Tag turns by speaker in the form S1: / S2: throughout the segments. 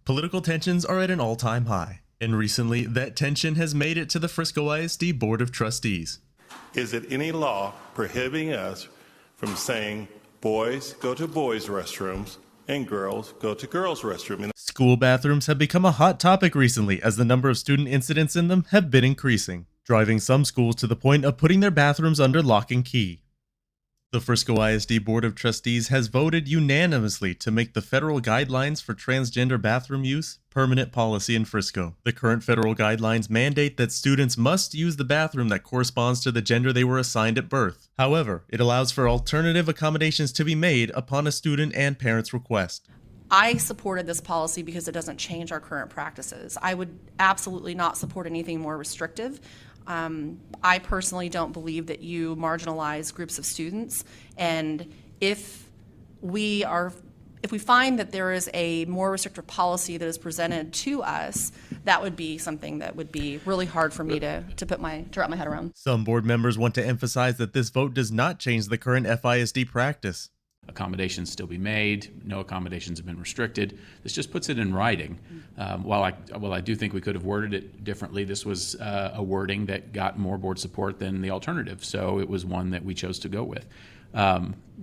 S1: Political tensions are at an all-time high, and recently that tension has made it to the Frisco ISD Board of Trustees.
S2: Is it any law prohibiting us from saying boys go to boys' restrooms and girls go to girls' restrooms?
S1: School bathrooms have become a hot topic recently as the number of student incidents in them have been increasing, driving some schools to the point of putting their bathrooms under lock and key. The Frisco ISD Board of Trustees has voted unanimously to make the federal guidelines for transgender bathroom use permanent policy in Frisco. The current federal guidelines mandate that students must use the bathroom that corresponds to the gender they were assigned at birth. However, it allows for alternative accommodations to be made upon a student and parent's request.
S3: I supported this policy because it doesn't change our current practices. I would absolutely not support anything more restrictive. I personally don't believe that you marginalize groups of students, and if we find that there is a more restrictive policy that is presented to us, that would be something that would be really hard for me to wrap my head around.
S1: Some board members want to emphasize that this vote does not change the current FISD practice.
S4: Accommodations still be made. No accommodations have been restricted. This just puts it in writing. While I do think we could have worded it differently, this was a wording that got more board support than the alternative, so it was one that we chose to go with.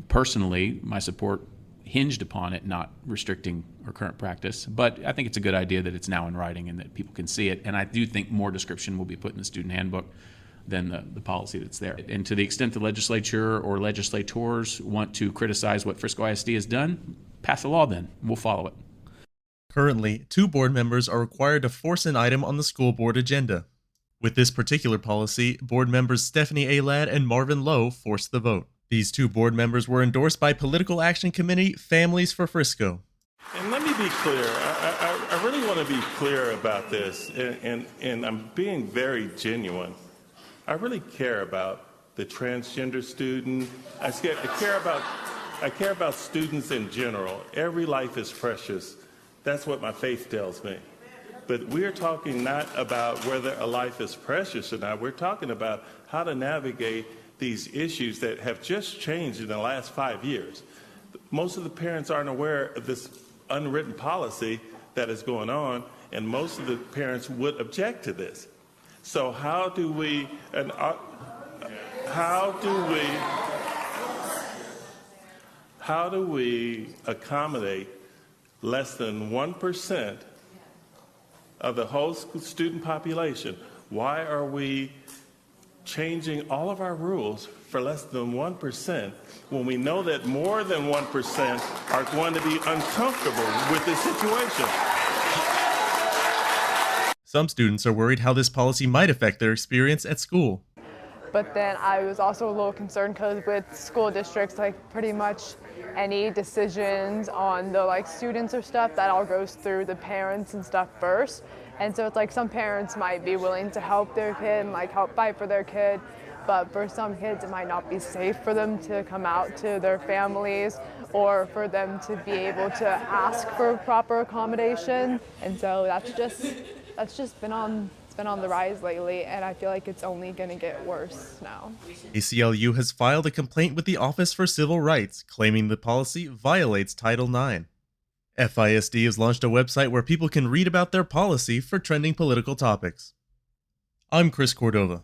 S4: Personally, my support hinged upon it not restricting our current practice, but I think it's a good idea that it's now in writing and that people can see it, and I do think more description will be put in the student handbook than the policy that's there. And to the extent the legislature or legislators want to criticize what Frisco ISD has done, pass a law then. We'll follow it.
S1: Currently, 2 board members are required to force an item on the school board agenda. With this particular policy, board members Stephanie A. Ladd and Marvin Lowe forced the vote. These 2 board members were endorsed by Political Action Committee Families for Frisco.
S2: And let me be clear. I really want to be clear about this, and I'm being very genuine. I really care about the transgender student. I care about students in general. Every life is precious. That's what my faith tells me. But we're talking not about whether a life is precious or not. We're talking about how to navigate these issues that have just changed in the last 5 years. Most of the parents aren't aware of this unwritten policy that is going on, and most of the parents would object to this. So how do we accommodate less than 1% of the whole student population? Why are we changing all of our rules for less than 1% when we know that more than 1% are going to be uncomfortable with this situation?
S1: Some students are worried how this policy might affect their experience at school.
S5: But then I was also a little concerned because with school districts, pretty much any decisions on the students or stuff, that all goes through the parents and stuff first. And so it's some parents might be willing to help their kid and help fight for their kid, but for some kids it might not be safe for them to come out to their families or for them to be able to ask for proper accommodation. And so that's just been on the rise lately, and I feel like it's only going to get worse now.
S1: ACLU has filed a complaint with the Office for Civil Rights, claiming the policy violates Title IX. FISD has launched a website where people can read about their policy for trending political topics. I'm Chris Cordova.